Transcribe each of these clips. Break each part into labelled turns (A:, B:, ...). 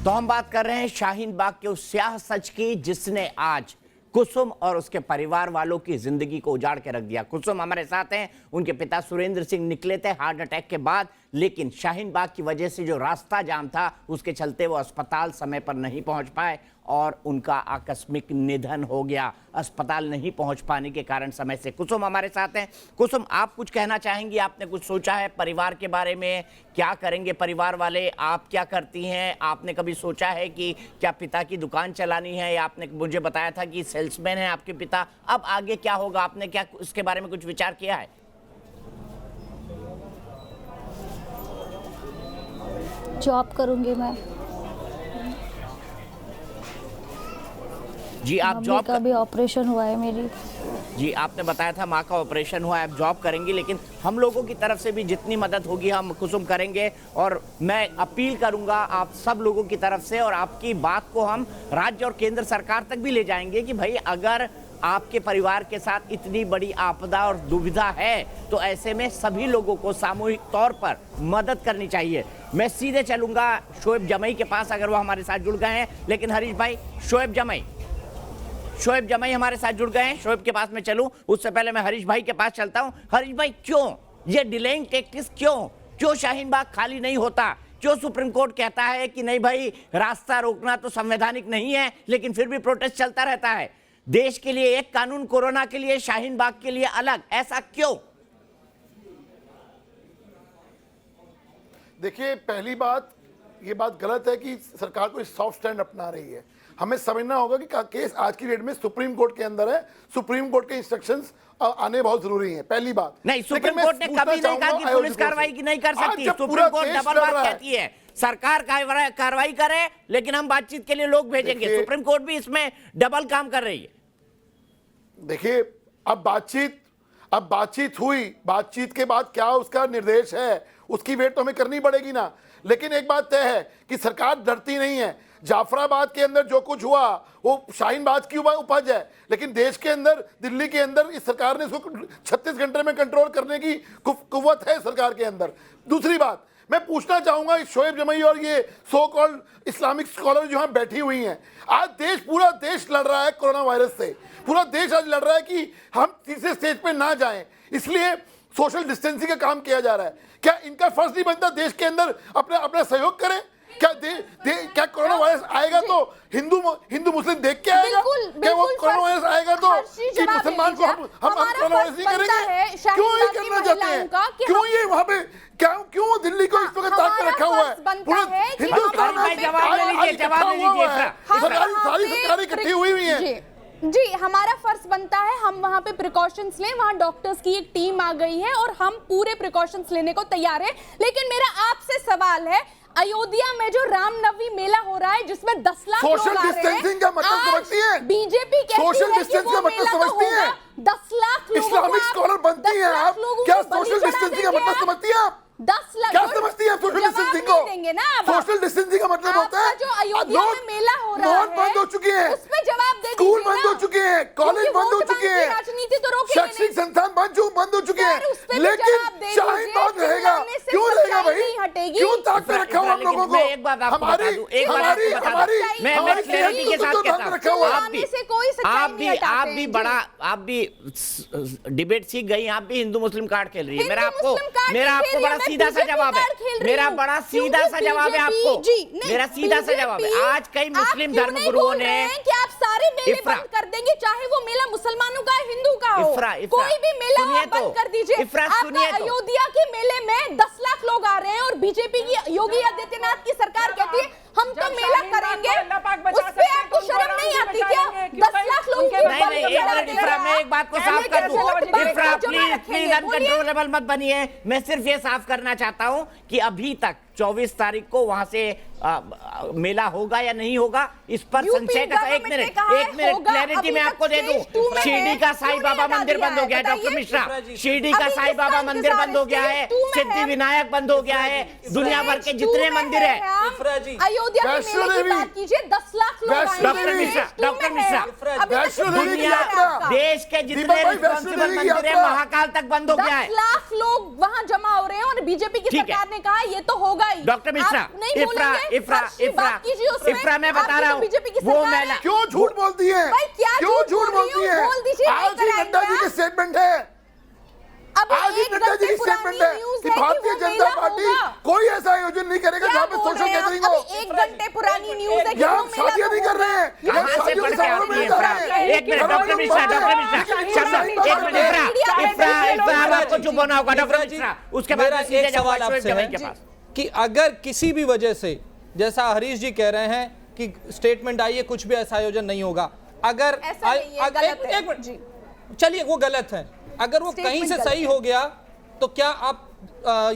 A: तो हम बात कर रहे हैं शाहीन बाग के उस स्याह सच की जिसने आज कुसुम और उसके परिवार वालों की जिंदगी को उजाड़ के रख दिया। कुसुम हमारे साथ हैं, उनके पिता सुरेंद्र सिंह निकले थे हार्ट अटैक के बाद, लेकिन शाहीन बाग की वजह से जो रास्ता जाम था उसके चलते वो अस्पताल समय पर नहीं पहुंच पाए और उनका आकस्मिक निधन हो गया अस्पताल नहीं पहुंच पाने के कारण समय से। कुसुम हमारे साथ हैं। कुसुम, आप कुछ कहना चाहेंगी? आपने कुछ सोचा है परिवार के बारे में? क्या करेंगे परिवार वाले? आप क्या करती हैं? आपने कभी सोचा है कि क्या पिता की दुकान चलानी है? या आपने मुझे बताया था कि सेल्समैन है आपके पिता, अब आगे क्या होगा? आपने क्या इसके बारे में कुछ विचार किया है?
B: जॉब करूंगी मैं
A: जी। आप जॉब
B: का भी ऑपरेशन हुआ है मेरी।
A: जी, आपने बताया था माँ का ऑपरेशन हुआ है, आप जॉब करेंगी, लेकिन हम लोगों की तरफ से भी जितनी मदद होगी हम कुसुम करेंगे। और मैं अपील करूंगा आप सब लोगों की तरफ से, और आपकी बात को हम राज्य और केंद्र सरकार तक भी ले जाएंगे कि भाई अगर आपके परिवार के साथ इतनी बड़ी आपदा और दुविधा है तो ऐसे में सभी लोगों को सामूहिक तौर पर मदद करनी चाहिए। मैं सीधे चलूंगा शोएब जमई के पास, अगर वो हमारे साथ जुड़ गए हैं। लेकिन हरीश भाई, शोएब जमई हमारे साथ जुड़ गए हैं। शोएब के पास मैं चलूं उससे पहले मैं हरीश भाई के पास चलता हूं। हरीश भाई, क्यों ये डिलेइंग टैक्टिक्स? क्यों शाहीन बाग खाली नहीं होता? क्यों सुप्रीम कोर्ट कहता है कि नहीं भाई रास्ता रोकना तो संवैधानिक नहीं है, लेकिन फिर भी प्रोटेस्ट चलता रहता है? देश के लिए एक कानून, कोरोना के लिए, शाहीन बाग के लिए अलग, ऐसा क्यों?
C: देखिए, पहली बात, ये बात गलत है कि सरकार कोई सॉफ्ट स्टैंड अपना रही है। हमें समझना होगा कि केस आज की डेट में सुप्रीम कोर्ट के अंदर है, सुप्रीम कोर्ट के इंस्ट्रक्शंस आने बहुत जरूरी है। पहली बात
A: नहीं, सुप्रीम कोर्ट ने कभी नहीं कहा कि पुलिस कार्रवाई की नहीं कर सकती। सुप्रीम कोर्ट डबल बात कहती है, सरकार कार्रवाई करे लेकिन हम बातचीत के लिए लोग भेजेंगे। सुप्रीम कोर्ट भी इसमें डबल काम कर रही है।
C: देखिए, अब बातचीत हुई, बातचीत के बाद क्या उसका निर्देश है उसकी वेट तो हमें करनी पड़ेगी ना। लेकिन एक बात तय है कि सरकार डरती नहीं है। जाफराबाद के अंदर जो कुछ हुआ वो शाहीन बाग की उपज है, लेकिन देश के अंदर, दिल्ली के अंदर इस सरकार ने इसको 36 घंटे में कंट्रोल करने की कुव्वत है सरकार के अंदर। दूसरी बात मैं पूछना चाहूंगा, शोएब जमई और ये सो कॉल्ड इस्लामिक स्कॉलर जो यहाँ बैठी हुई हैं, आज पूरा देश लड़ रहा है कोरोना वायरस से। पूरा देश आज लड़ रहा है कि हम तीसरे स्टेज पे ना जाएं, इसलिए सोशल डिस्टेंसिंग का काम किया जा रहा है। क्या इनका फर्ज नहीं बनता देश के अंदर अपना सहयोग करें? क्या कोरोना वायरस आएगा तो हिंदू मुस्लिम देख के आएगा? क्या वो कोरोना वायरस आएगा तो कि मुसलमान को हम कोरोना वायरस नहीं करेंगे? क्यों ये करना चाहते हैं? क्यों ये वहां पे क्यों दिल्ली को इस वक्त ताक पे रखा हुआ है? पूरा हिंदुस्तान सारी सरकारें इकट्ठी हुई हैं।
D: जी, हमारा फर्ज बनता है हम वहां पे प्रिकॉशंस लें। वहां डॉक्टर्स की एक टीम आ गई है और हम पूरे प्रिकॉशंस लेने को तैयार हैं। लेकिन मेरा आपसे सवाल है, अयोध्या में जो रामनवमी मेला हो रहा है जिसमें 10 लाख लोग आ रहे हैं,
C: सोशल डिस्टेंसिंग का मतलब समझती हैं?
D: बीजेपी कहती है कि वो मेला तो होगा, 10 लाख लोगों को
C: इस्लामिक स्कॉलर बनती हैं आप, क्या सोशल डिस्टेंसिंग का मतलब समझती हैं आप?
D: 10 लाख
C: क्या समझती है सोशल डिस्टेंसिंग को?
D: देंगे ना
C: सोशल डिस्टेंसिंग का मतलब होता है
D: जो अयोध्या में मेला हो रहा है
C: बंद हो चुके हैं,
D: उसमें जवाब दे
C: स्कूल बंद हो चुके हैं, कॉलेज बंद हो चुके हैं,
D: राजनीति तो रोके,
C: शैक्षणिक संस्थान बंद हो चुके हैं, लेकिन शाहीन बाग रहेगा। क्यों रहेगा भाई? क्यों ताक पे रखा हुआ हम लोगों को?
A: एक बात आपको बता दूं, एक बात आपको बता दूं, मैं क्लैरिटी के साथ कहता हूं, आप भी डिबेट सीख गई, आप भी हिंदू मुस्लिम कार्ड खेल रही है। मेरा आपको बड़ा सीधा सा जवाब है, मेरा बड़ा सीधा सा जवाब है आपको, मेरा सीधा सा जवाब है। आज कई मुस्लिम धर्मगुरुओं ने
D: कि आप सारे मेले बंद कर देंगे, चाहे वो मेला मुसलमानों का हिंदू का हो, कोई भी मेला बंद कर दीजिए। अयोध्या के मेले में 10 लाख लोग आ रहे हैं और बीजेपी की, योगी आदित्यनाथ की सरकार कहती है हम तो मेला करेंगे, उस पे आपको शर्म नहीं आती क्या? 10 लाख लोग
A: मैं एक बात को साफ कर दूं, इफ्रा प्लीज अनकंट्रोलेबल मत बनिए। मैं सिर्फ ये साफ करना चाहता हूं कि अभी तक 24 तारीख को वहां से मेला होगा या नहीं होगा इस पर संशय का। एक मिनट क्लैरिटी मैं आपको दे दूं। शिरडी का साईं बाबा मंदिर बंद हो गया है डॉक्टर मिश्रा, शिरडी का साईं बाबा मंदिर बंद हो गया है, सिद्धि विनायक बंद हो गया है, दुनिया भर के जितने मंदिर है।
D: अयोध्या की मेले की बात कीजिए, 10 लाख लोग,
A: डॉक्टर मिश्रा दुनिया देश के जितने रिस्पॉन्सिबल मंदिर है महाकाल तक बंद हो गया है।
D: 10 लाख लोग वहां जमा हो रहे हैं और बीजेपी की सरकार ने कहा ये तो होगा आई।
A: डॉक्टर मिश्रा, इफ्रा मैं बता रहा हूँ, वो महिला
C: क्यों झूठ बोलती है, क्यों झूठ बोलती है? आज ही नड्डा जी की स्टेटमेंट है, आज ही नड्डा जी की स्टेटमेंट है कि भारतीय जनता पार्टी कोई ऐसा आयोजन नहीं करेगा जहाँ पे सोशल गैदरिंग हो।
D: 1 घंटे पुरानी न्यूज है कि
C: हम शादियां नहीं कर रहे हैं,
A: कहाँ से पढ़ के आती है इफ्रा? एक मिनट डॉक्टर मिश्रा, इफ्रा आपको चुप होना होगा डॉक्टर मिश्रा, उसके बाद
E: एक सवाल आपसे है कि अगर किसी भी वजह से, जैसा हरीश जी कह रहे हैं कि स्टेटमेंट आई है कुछ भी ऐसा आयोजन नहीं होगा, अगर चलिए वो गलत है, अगर वो कहीं से सही हो गया तो क्या आप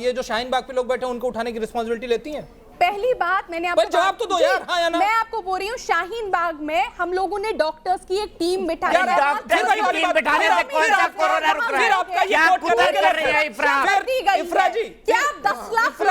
E: ये जो शाहीन बाग पे लोग बैठे हैं उनको उठाने की रिस्पांसिबिलिटी लेती हैं?
D: पहली बात मैंने आपको
E: जवाब तो दो यार, हाँ या ना?
D: मैं आपको बोल रही हूँ शाहीन बाग में हम लोगों ने डॉक्टर्स की एक टीम बिठाई है।
A: डॉक्टर्स की टीम बिठाने से कौन सा कोरोना रुक रहा है? क्या कुतर कर रही है
E: इफ्रा जी?
D: क्या 10 लाख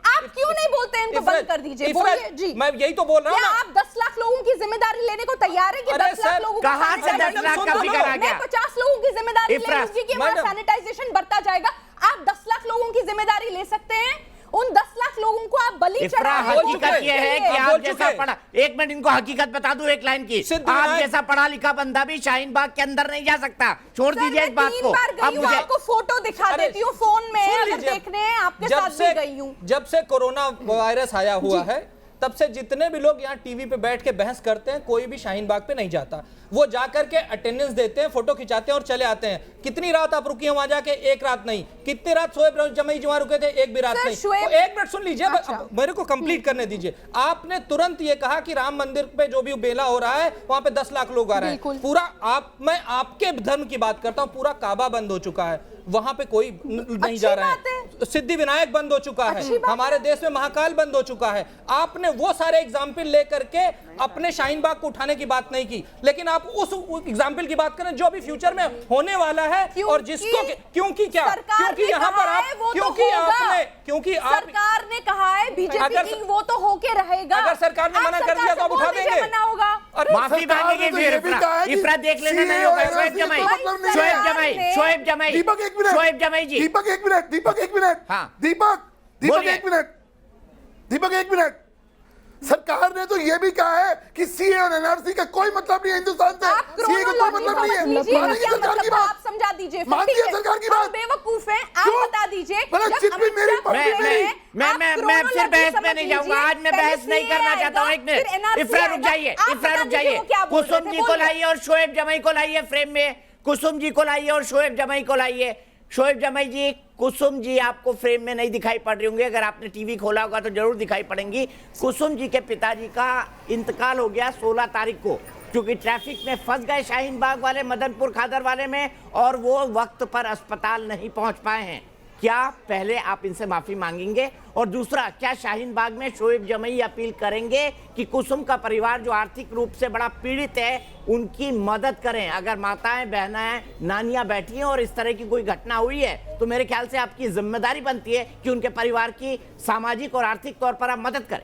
D: आप क्यों नहीं बोलते इनको बंद कर दीजिए? बोलिए जी,
E: मैं यही तो बोल रहा हूँ।
D: क्या आप 10 लाख लोगों की जिम्मेदारी लेने को तैयार है कि 10 लाख लोगों को
A: कहां से 10 लाख का फिगर आ गया?
D: 50 लोगों की जिम्मेदारी ले लीजिए कि वहां सैनिटाइजेशन बढ़ता जाएगा। आप 10 लाख लोगों की जिम्मेदारी ले सकते हैं, उन 10 लाख लोगों को आप बलि चढ़ा।
A: हकीकत ये है कि आप जैसा पढ़ा, एक मिनट इनको हकीकत बता दूं एक लाइन की, आप जैसा पढ़ा लिखा बंदा भी शाहीन बाग के अंदर नहीं जा सकता। छोड़ दीजिए इस बात को।
D: अब मुझे आपको फोटो दिखा देती हूँ फोन में, अगर देखने हैं आपके साथ भी गई हूँ।
E: जब से कोरोना वायरस आया हुआ है तब से जितने भी लोग यहाँ टीवी पे बैठ के बहस करते हैं, कोई भी शाहीन बाग पे नहीं जाता। वो जाकर के अटेंडेंस देते हैं, फोटो खिंचाते हैं और चले आते हैं। कितनी रात आप रुकी हैं वहां जाके? एक रात नहीं। कितनी रात शोएब जमई जी वहां रुके थे? एक भी रात नहीं। तो एक मिनट सुन लीजिए, मेरे को कंप्लीट करने दीजिए। आपने तुरंत ये कहा कि राम मंदिर पे जो भी मेला हो रहा है वहां पे 10 लाख लोग आ रहे हैं। पूरा मैं आपके धर्म की बात करता हूं, पूरा काबा बंद हो चुका है, वहां पे कोई नहीं जा रहा है। सिद्धि विनायक बंद हो चुका है, हमारे देश में महाकाल बंद हो चुका है। आपने वो सारे एग्जाम्पल लेकर के अपने शाहीन बाग को उठाने की बात नहीं की, लेकिन आप उस एग्जाम्पल की बात करें जो भी फ्यूचर में होने वाला है। और जिसको क्योंकि क्या, क्योंकि यहाँ पर आप, क्योंकि आपने, क्योंकि
D: सरकार ने कहा है बीजेपी की वो तो होके रहेगा।
E: अगर सरकार ने मना कर दिया तो आप उठा देंगे,
A: माफी मांगेंगे फिर। इफ्रा देख लेना नहीं होगा। शोएब जमई जी,
C: दीपक एक मिनट,
A: हाँ।
C: दीपक एक मिनट। सरकार ने तो ये भी कहा है कि सीए और एनआरसी का कोई मतलब नहीं है हिंदुस्तान से। सीए का कोई मतलब नहीं है। मानिए सरकार की बात,
D: आप समझा दीजिए,
C: मानिए सरकार की बात।
D: बेवकूफ है, आप बता दीजिए।
A: मैं फिर बहस में नहीं जाऊंगा, आज मैं बहस नहीं करना चाहता हूँ। एक मिनट इफ्रा रुक जाइए, कुसुम जी को लाइए और शोएब जमई को लाइए फ्रेम में। कुसुम जी को लाइए और शोएब जमई को लाइए। शोएब जमई जी, कुसुम जी आपको फ्रेम में नहीं दिखाई पड़ रही होंगी, अगर आपने टीवी खोला होगा तो जरूर दिखाई पड़ेंगी। कुसुम जी के पिताजी का इंतकाल हो गया 16 तारीख को, क्योंकि ट्रैफिक में फंस गए शाहीन बाग वाले, मदनपुर खादर वाले में, और वो वक्त पर अस्पताल नहीं पहुंच पाए हैं। क्या पहले आप इनसे माफी मांगेंगे? और दूसरा, क्या शाहीन बाग में शोएब जमई अपील करेंगे कि कुसुम का परिवार जो आर्थिक रूप से बड़ा पीड़ित है उनकी मदद करें? अगर माताएं, बहनें, नानियां बैठी हैं और इस तरह की कोई घटना हुई है तो मेरे ख्याल से आपकी जिम्मेदारी बनती है कि उनके परिवार की सामाजिक और आर्थिक तौर पर आप मदद करें।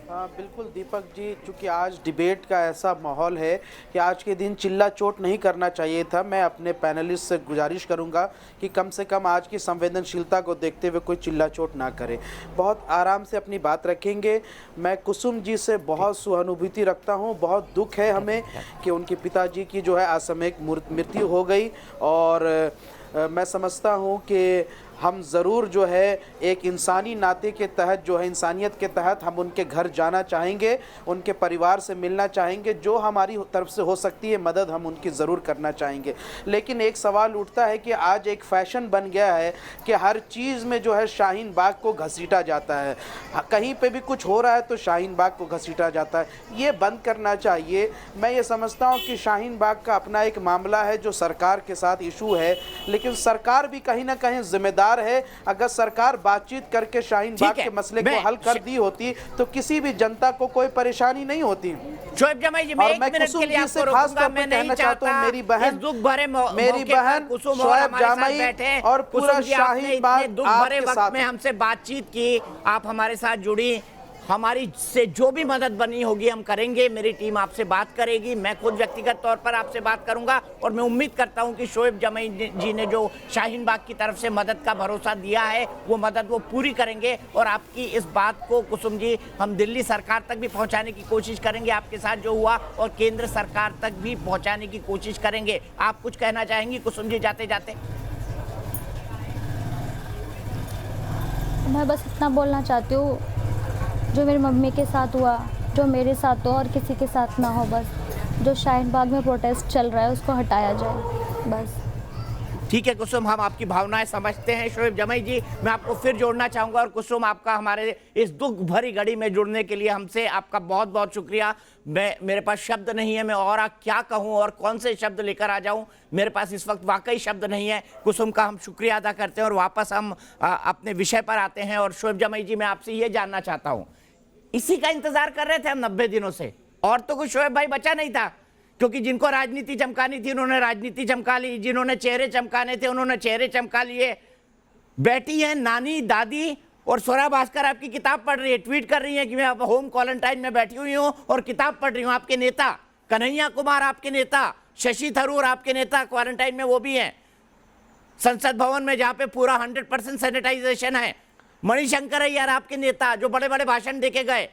F: हाँ बिल्कुल दीपक जी, चूँकि आज डिबेट का ऐसा माहौल है कि आज के दिन चिल्ला चोट नहीं करना चाहिए था। मैं अपने पैनलिस्ट से गुजारिश करूंगा कि कम से कम आज की संवेदनशीलता को देखते हुए कोई चिल्ला चोट ना करे, बहुत आराम से अपनी बात रखेंगे। मैं कुसुम जी से बहुत सहानुभूति रखता हूं, बहुत दुख है हमें कि उनके पिताजी की जो है असामयिक मृत्यु हो गई, और मैं समझता हूं कि हम ज़रूर जो है एक इंसानी नाते के तहत, जो है इंसानियत के तहत, हम उनके घर जाना चाहेंगे, उनके परिवार से मिलना चाहेंगे, जो हमारी तरफ से हो सकती है मदद हम उनकी ज़रूर करना चाहेंगे। लेकिन एक सवाल उठता है कि आज एक फ़ैशन बन गया है कि हर चीज़ में जो है शाहीन बाग को घसीटा जाता है, कहीं पे भी कुछ हो रहा है तो शाहीन बाग को घसीटा जाता है। ये बंद करना चाहिए। मैं ये समझता हूँ कि शाहीन बाग का अपना एक मामला है जो सरकार के साथ इशू है, लेकिन सरकार भी कहीं ना कहीं जिम्मेदार है। अगर सरकार बातचीत करके शाहीन बाग के मसले को हल कर दी होती तो किसी भी जनता को कोई परेशानी नहीं होती।
A: शोएब जमई जी, मैं एक मिनट के लिए आपको रोकूंगा। मैं नहीं चाहता
F: मेरी बहन
A: शोएब जमई
F: और पूरा शाहीन बाग
A: दुख भरे वक्त में हमसे बातचीत की, आप हमारे साथ जुड़ी, हमारी से जो भी मदद बनी होगी हम करेंगे। मेरी टीम आपसे बात करेगी, मैं खुद व्यक्तिगत तौर पर आपसे बात करूंगा और मैं उम्मीद करता हूं कि शोएब जमई जी ने जो शाहीन बाग की तरफ से मदद का भरोसा दिया है वो मदद वो पूरी करेंगे। और आपकी इस बात को कुसुम जी हम दिल्ली सरकार तक भी पहुंचाने की कोशिश करेंगे, आपके साथ जो हुआ, और केंद्र सरकार तक भी पहुंचाने की कोशिश करेंगे। आप कुछ कहना चाहेंगी कुसुम जी जाते जाते?
B: मैं बस इतना बोलना चाहती हूँ, जो मेरी मम्मी के साथ हुआ, जो मेरे साथ हो और किसी के साथ ना हो। बस जो शाहीन बाग में प्रोटेस्ट चल रहा है उसको हटाया जाए बस।
A: ठीक है कुसुम, हम आपकी भावनाएं समझते हैं। शोएब जमई जी, मैं आपको फिर जोड़ना चाहूंगा। और कुसुम, आपका हमारे इस दुख भरी घड़ी में जुड़ने के लिए हमसे आपका बहुत बहुत शुक्रिया। मेरे पास शब्द नहीं है, मैं और क्या कहूं और कौन से शब्द लेकर आ जाऊं, मेरे पास इस वक्त वाकई शब्द नहीं है। कुसुम का हम शुक्रिया अदा करते हैं और वापस हम अपने विषय पर आते हैं। और शोएब जमई जी, मैं आपसे ये जानना चाहता हूँ, इसी का इंतजार कर रहे थे हम 90 दिनों से, और तो कुछ शोएब भाई बचा नहीं था, क्योंकि जिनको राजनीति चमकानी थी उन्होंने राजनीति चमका ली, जिन्होंने चेहरे चमकाने थे उन्होंने चेहरे चमका लिए। बैठी हैं नानी, दादी और स्वरा भास्कर आपकी किताब पढ़ रही है, ट्वीट कर रही है कि मैं अब होम क्वारंटाइन में बैठी हुई हूं और किताब पढ़ रही हूं। आपके नेता कन्हैया कुमार, आपके नेता शशि थरूर, आपके नेता क्वारंटाइन में वो भी हैं संसद भवन में, जहां पे पूरा 100% सैनिटाइजेशन है। मणिशंकर अय्यर आपके नेता, जो बड़े बड़े भाषण देके गए।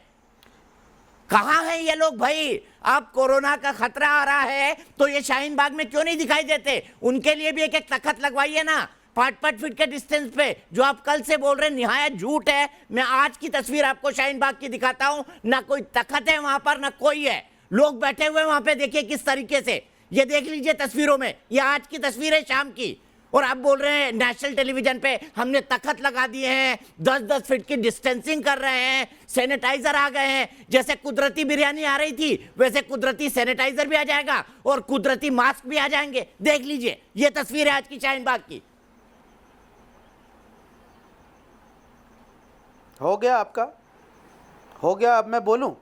A: कहां हैं ये लोग भाई? अब कोरोना का खतरा आ रहा है तो ये शाहीन बाग में क्यों नहीं दिखाई देते? उनके लिए भी एक एक तख्त लगवाइए ना, 5-5 फीट के डिस्टेंस पे। जो आप कल से बोल रहे हैं निहायत झूठ है। मैं आज की तस्वीर आपको शाहीन बाग की दिखाता हूं, ना कोई तख्त है वहां पर, ना कोई है। लोग बैठे हुए वहां पे, देखिए किस तरीके से, ये देख लीजिए तस्वीरों में, ये आज की तस्वीर है शाम की। और आप बोल रहे हैं नेशनल टेलीविजन पे हमने तख्त लगा दिए हैं, 10-10 फीट की डिस्टेंसिंग कर रहे हैं, सैनिटाइजर आ गए हैं। जैसे कुदरती बिरयानी आ रही थी वैसे कुदरती सैनिटाइजर भी आ जाएगा और कुदरती मास्क भी आ जाएंगे। देख लीजिए, ये तस्वीर है आज की शाहीन बाग की।
F: हो गया आपका? हो गया? अब मैं बोलूं?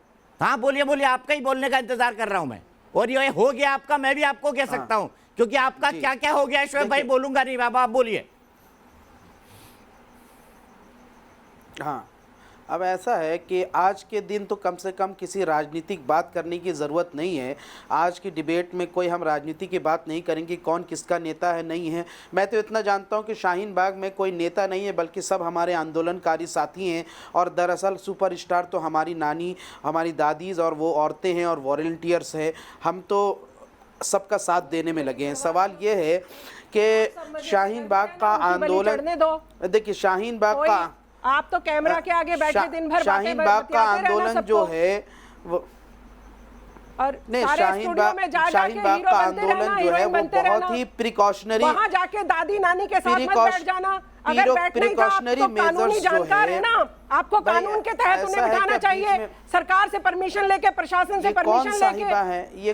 A: हाँ बोलिए बोलिए, आपका ही बोलने का इंतजार कर रहा हूं मैं। और ये हो गया आपका, मैं भी आपको कह सकता हूं, क्योंकि आपका क्या क्या हो गया है शोएब भाई, बोलूंगा नहीं बाबा, आप बोलिए।
F: हाँ, अब ऐसा है कि आज के दिन तो कम से कम किसी राजनीतिक बात करने की ज़रूरत नहीं है। आज की डिबेट में कोई हम राजनीति की बात नहीं करेंगे, कौन किसका नेता है नहीं है। मैं तो इतना जानता हूं कि शाहीन बाग में कोई नेता नहीं है, बल्कि सब हमारे आंदोलनकारी साथी हैं। और दरअसल सुपरस्टार तो हमारी नानी, हमारी दादीज़ और वो औरतें हैं और वॉलंटियर्स हैं। हम तो सबका साथ देने में लगे हैं। सवाल ये है कि शाहीन बाग का आंदोलन, देखिए शाहीन बाग का,
G: आप तो कैमरा के आगे बैठे दिन भर
F: शाहीन बाग का आंदोलन जो है वो,
G: और
F: नहीं, शाहीन बाग का आंदोलन जो है वो बहुत ही प्रिकॉशनरी,
G: वहां जाके दादी नानी के साथ मत बैठ जाना। अगर
F: प्रिकॉशनरी मेजर्स जो है
G: ना, आपको कानून के तहत उन्हें बिठाना चाहिए, सरकार से परमिशन लेके, प्रशासन से परमिशन लेके।
F: ये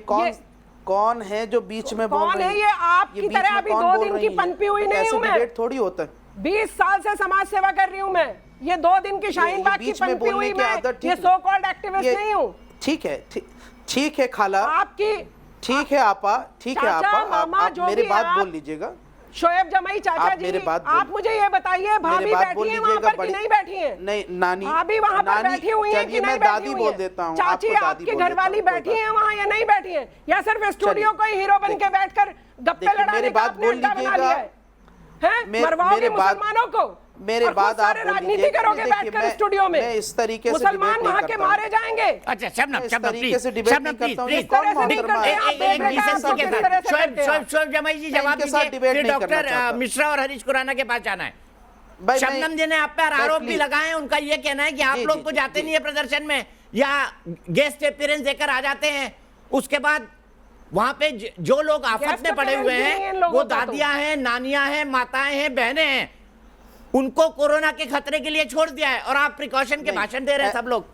F: कौन है जो बीच में बोल रहे हैं?
G: कौन है ये? आपकी तरह अभी 2 दिन की पनपी हुई नहीं हूं मैं।
F: डिबेट थोड़ी होता है।
G: 20 साल से समाज सेवा कर रही हूं मैं। ये 2 दिन की शाहीन बाग की पनपी हुई मैं, ये सो कॉल्ड एक्टिविस्ट नहीं हूं।
F: ठीक है, ठीक है खाला,
G: आपकी
F: ठीक है आपा, ठीक है आपा, आप मेरी बात बोल लीजिएगा।
G: शोएब जमई चाचा जी, आप मुझे ये बताइए, भाभी बैठी है वहाँ पर कि नहीं बैठी है?
F: नहीं, नानी
G: भाभी वहाँ पर बैठी हुई है कि नहीं बैठी हुई है? चाची आपकी घरवाली बैठी है वहाँ या नहीं बैठी है? या सिर्फ स्टूडियो को ही हीरो बन के बैठकर गप्पे लड़ाने का आपने अड्डा बना लिया है? मरवाओगे मुसलमानों को,
F: मेरे बाद आप
G: राजनीति करोगे बैठकर स्टूडियो में?
F: मैं इस तरीके से
G: मुसलमान वहाँ के मारे जाएंगे।
A: अच्छा शबनम, शोएब जमई जी जवाब दीजिए, फिर डॉक्टर मिश्रा और हरीश खुराना के पास जाना है। शबनम जी ने आप पर आरोप भी लगाए हैं, उनका ये कहना है कि आप लोग तो जाते नहीं है प्रदर्शन में, या गेस्ट अपीयरेंस देकर आ जाते हैं, उसके बाद वहां पे जो लोग आफत में पड़े हुए हैं वो दादियां हैं, नानियां हैं, माताएं हैं, बहनें हैं, उनको कोरोना के खतरे के लिए छोड़ दिया है और आप प्रिकॉशन के भाषण दे रहे हैं सब लोग।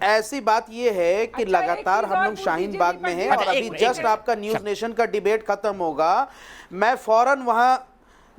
F: ऐसी बात ये है कि लगातार हम लोग शाहीन बाग में हैं और अभी जस्ट आपका न्यूज नेशन का डिबेट खत्म होगा, मैं फौरन वहां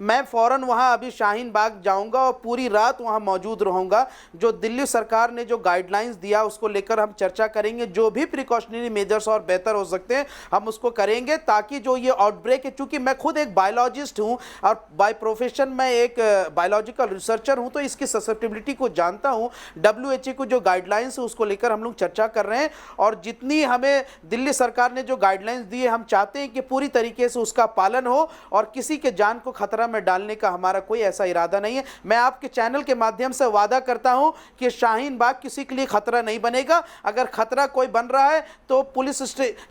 F: मैं फौरन वहां अभी शाहीन बाग जाऊंगा और पूरी रात वहां मौजूद रहूंगा। जो दिल्ली सरकार ने जो गाइडलाइंस दिया उसको लेकर हम चर्चा करेंगे, जो भी प्रिकॉशनरी मेजर्स और बेहतर हो सकते हैं हम उसको करेंगे, ताकि जो ये आउटब्रेक है, चूंकि मैं खुद एक बायोलॉजिस्ट हूं और बाय प्रोफेशन मैं एक बायोलॉजिकल रिसर्चर हूं, तो इसकी ससेप्टिबिलिटी को जानता हूं। WHO को जो गाइडलाइंस है उसको लेकर हम लोग चर्चा कर रहे हैं, और जितनी हमें दिल्ली सरकार ने जो गाइडलाइंस दी है हम चाहते हैं कि पूरी तरीके से उसका पालन हो और किसी के जान को खतरा में डालने का हमारा कोई ऐसा इरादा नहीं है। मैं आपके चैनल के माध्यम से वादा करता हूं कि शाहीन बाग किसी के लिए खतरा नहीं बनेगा। अगर खतरा कोई बन रहा है तो पुलिस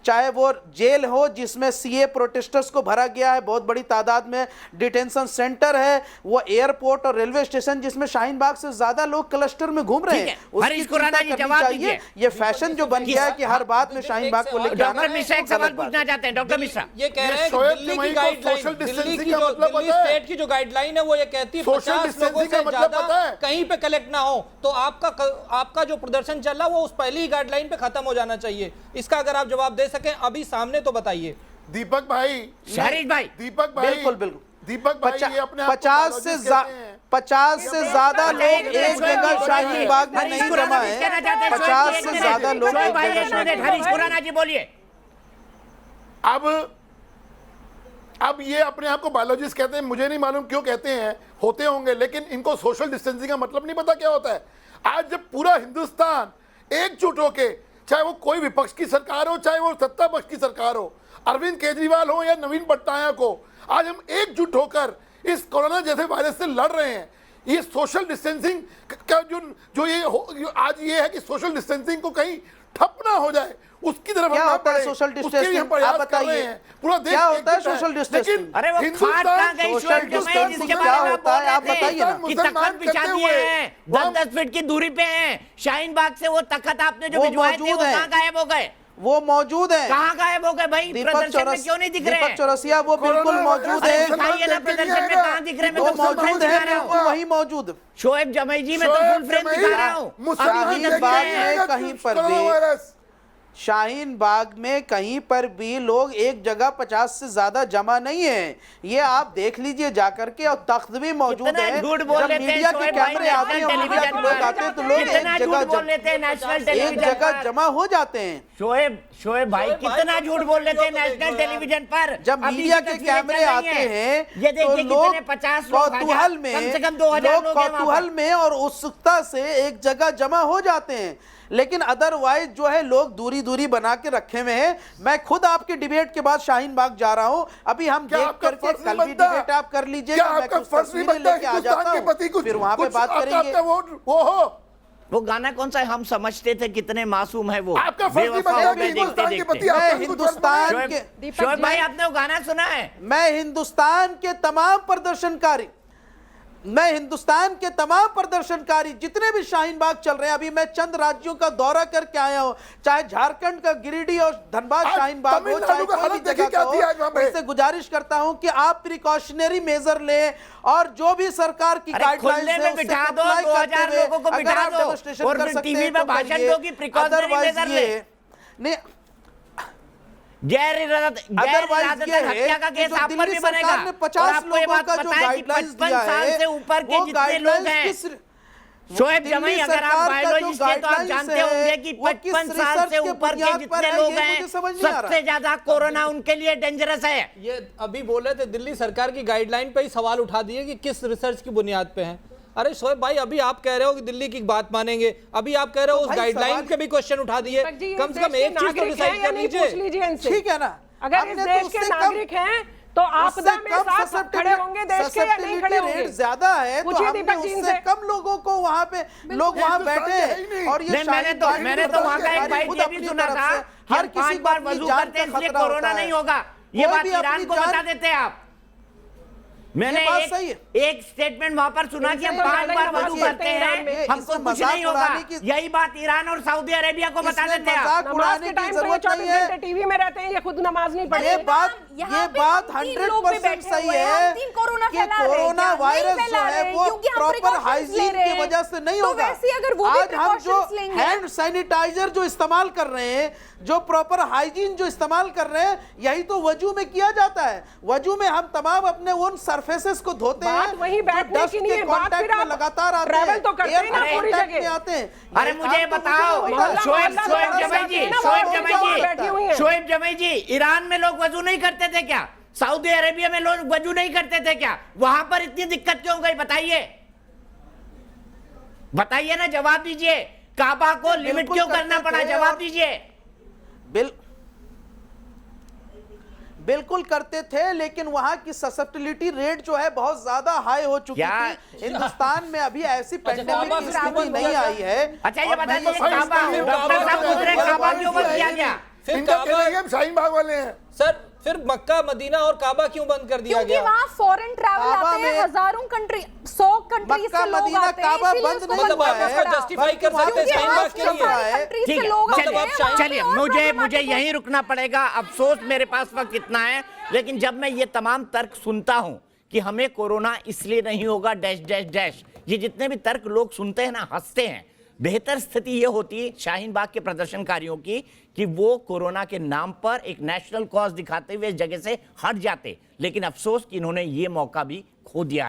F: चाहे वो जेल हो जिसमें CA प्रोटेस्टर्स को भरा गया है, बहुत बड़ी तादाद में डिटेंशन सेंटर है, वो एयरपोर्ट और रेलवे स्टेशन जिसमें शाहीन बाग से ज्यादा लोग क्लस्टर में घूम रहे हैं, उसकी चिंता करनी चाहिए। ये फैशन जो बन गया है कि हर बात में शाहीन बाग को लेकर
A: डॉक्टर मिश्रा एक सवाल पूछना चाहते हैं। डॉक्टर मिश्रा
E: ये कह रहे हैं कि दिल्ली की गाइडलाइन, दिल्ली स्टेट की जो गाइडलाइन है वो ये कहती है 50 लोगों से ज्यादा कहीं पे कलेक्ट ना हो, तो आपका जो प्रदर्शन चल रहा है वो उस पहली ही गाइडलाइन पे खत्म हो जाना चाहिए। इसका अगर आप जवाब दे सकें अभी सामने तो बताइए।
C: दीपक भाई,
A: शहरीश भाई,
C: दीपक भाई,
F: बिल्कुल बिल्कुल,
C: दीपक भाई, ये अपने
F: 50 से ज्यादा लोग एक जगह शाहीन बाग में नहीं जमा है। 50 से ज्यादा लोग एक जगह शाहीन बाग।
A: हरीश खुराना जी बोलिए।
C: अब ये अपने आप को बायोलॉजिस्ट कहते हैं, मुझे नहीं मालूम क्यों कहते हैं, होते होंगे, लेकिन इनको सोशल डिस्टेंसिंग का मतलब नहीं पता क्या होता है। आज जब पूरा हिंदुस्तान एकजुट होके, चाहे वो कोई विपक्ष की सरकार हो चाहे वो सत्ता पक्ष की सरकार हो, अरविंद केजरीवाल हो या नवीन पटनायक हो, आज हम एकजुट होकर इस कोरोना जैसे वायरस से लड़ रहे हैं। ये सोशल डिस्टेंसिंग का जो आज ये है कि सोशल डिस्टेंसिंग को कहीं ठप ना हो जाए, उसकी तरफ
F: क्या होता है सोशल डिस्टेंसिंग? आप बताइए
C: पूरा देश
F: क्या होता है सोशल डिस्टेंसिंग?
A: अरे वो खाट कहाँ गई?
F: सोशल डिस्टेंसिंग क्या होता है आप बताइए ना।
A: कि तख्त बिछा दिए हैं, 10-10 फीट की दूरी पे हैं। शाहीन बाग से वो तख्त आपने जो भिजवाए थे वो कहाँ गायब हो गए?
F: वो मौजूद है।
A: कहाँ गायब हो गए भाई? प्रदर्शन में क्यों नहीं दिख रहे?
F: दीपक चौरसिया वो बिल्कुल मौजूद है।
A: दिखाइए ना प्रदर्शन में कहाँ दिख रहे? मैं
F: वो
A: तो फुल फ्रेम
F: मौजूद
A: दिखा
F: है,
A: रहा हूँ।
F: बिल्कुल वही मौजूद।
A: शोएब जमई जी मैं तो फुल फ्रेम दिखा रहा हूँ।
F: शाहीन बाग में कहीं पर भी, शाहीन बाग में कहीं पर भी लोग एक जगह 50 से ज्यादा जमा नहीं है। ये आप देख लीजिए जाकर के, और तख्त भी मौजूद है।
A: झूठ बोल
F: जब
A: लेते हैं
F: मीडिया के कैमरे आते हैं, मीडिया के लोग आते हैं, तो लोग एक जगह जमा हो जाते हैं।
A: शोएब भाई कितना झूठ बोल लेते हैं नेशनल टेलीविजन पर।
F: जब मीडिया के कैमरे आते हैं
A: ये
F: तो
A: देखिए
F: लोग
A: कितने 50 लोग,
F: कौतूहल
A: कम से कम 2000 लोग
F: कौतूहल में और उत्सुकता से एक जगह जमा हो जाते हैं। लेकिन अदरवाइज जो है लोग दूरी दूरी बना के रखे हुए हैं। मैं खुद आपके डिबेट के बाद शाहीन बाग जा रहा हूं, अभी हम देख करके कल भी डिबेट आप कर लीजिएगा, मैं कुछ तस्वीरें लेके आ जाता हूं, फिर वहां पे बात करेंगे।
A: वो गाना कौन सा है? हम समझते थे कितने मासूम है वो।
C: आपका फर्ज नहीं बनता कि हिंदुस्तान के प्रति
F: मैं हिंदुस्तान के,
A: शोएब भाई आपने वो गाना सुना है?
F: मैं हिंदुस्तान के तमाम प्रदर्शनकारी, मैं हिंदुस्तान के तमाम प्रदर्शनकारी जितने भी शाहीन बाग चल रहे हैं, अभी मैं चंद राज्यों का दौरा करके आया हूं, चाहे झारखंड का गिरिडीह और धनबाद शाहीन बाग हो, चाहे कोई भी जगह का हो, इससे गुजारिश करता हूं कि आप प्रिकॉशनरी मेजर लें और जो भी सरकार की गाइडलाइंस है उससे कंप्लाई करते हुए अगर आप डेमोन्स्ट्रेशन कर सकते हैं तो करिए। नहीं,
A: गैर इरादतन हत्या का केस आप पर भी बनेगा।
F: 50 लोगों का जो गाइडलाइंस दिया है
A: से ऊपर के जितने लोग हैं, शोएब जमई अगर आप बायोलॉजिस्ट हैं तो आप जानते होंगे कि 55 साल से ऊपर के जितने लोग हैं सबसे ज्यादा कोरोना उनके लिए डेंजरस है।
E: ये अभी बोले थे दिल्ली सरकार की गाइडलाइन पे ही सवाल उठा दिए कि किस रिसर्च की बुनियाद पे है। अरे शोएब भाई अभी आप कह रहे हो कि दिल्ली की बात मानेंगे, अभी आप कह रहे हो उस गाइडलाइन के भी क्वेश्चन उठा दिए। कम से कम एक चीज तो डिसाइड कर लीजिए,
F: ठीक है ना?
G: अगर इस देश के नागरिक हैं तो आपदा में साथ खड़े होंगे देश के या नहीं खड़े होंगे?
F: ज्यादा है तो हमने उससे कम लोगों को वहां पे लोग वहां बैठे। और ये
A: मैंने तो वहां का एक बाइट ये भी सुना था, हर 5 बार वजू करते हैं इसलिए कोरोना नहीं होगा। ये बात ईरान को बता देते हैं आप। मैंने एक स्टेटमेंट वहां पर सुना कि हम 5 बार वजू करते हैं हमको कुछ नहीं होगा। यही बात ईरान और सऊदी अरेबिया को बता देते हैं आप।
G: नमाज के टाइम पे 24 घंटे टीवी में रहते हैं, ये खुद नमाज नहीं पढ़े।
F: ये बात 100% सही है कि कोरोना वायरस जो है वो प्रॉपर हाइजीन की वजह से नहीं होगा। आज हम जो हैंड सैनिटाइजर जो इस्तेमाल कर रहे हैं, जो प्रॉपर हाइजीन जो इस्तेमाल कर रहे हैं, यही तो वजू में किया जाता है। वजू में हम तमाम अपने उन सरफेसेस को धोते हैं,
G: वही बैठने
F: डस्ट
G: की नहीं
F: के
G: है, बात
F: कांटेक्ट में लगातार आते हैं,
G: ट्रैवल तो करते हैं ना पूरी जगह।
F: आते हैं।
A: अरे मुझे बताओ शोएब जमाई जी, ईरान में लोग वजू नहीं करते थे क्या? सऊदी अरेबिया में लोग वजू नहीं करते थे क्या? वहां पर इतनी दिक्कत क्यों गई? बताइए, बताइए ना, जवाब दीजिए। काबा को लिमिट क्यों करना पड़ा? जवाब दीजिए।
F: बिल्कुल करते थे, लेकिन वहां की ससेप्टिबिलिटी रेट जो है बहुत ज्यादा हाई हो चुकी थी। हिंदुस्तान में अभी ऐसी पेंडेमिक की स्थिति नहीं आई है।
A: अच्छा ये बताइए, काबा क्यों बंद किया गया?
C: शाहीन बाग वाले हैं
E: सर, फिर मक्का मदीना और काबा क्यों बंद कर दिया गया?
D: क्योंकि वहाँ फॉरेन ट्रैवल आते हैं, हज़ारों कंट्री, 100 कंट्री से लोग आते हैं,
F: काबा बंद नहीं
E: मतलब आप इसको जस्टिफाई कर सकते हैं शाहीन बाग के लिए?
A: ठीक है, चलिए मुझे यहीं रुकना पड़ेगा। अफसोस मेरे पास वक्त इतना है, लेकिन जब मैं ये तमाम तर्क सुनता हूं कि हमें कोरोना इसलिए नहीं होगा डैश डैश डैश, ये जितने भी तर्क लोग सुनते हैं ना, हंसते हैं। बेहतर स्थिति ये होती है शाहीन बाग के प्रदर्शनकारियों की कि वो कोरोना के नाम पर एक नेशनल कॉज दिखाते हुए इस जगह से हट जाते, लेकिन अफसोस कि इन्होंने ये मौका भी खो दिया।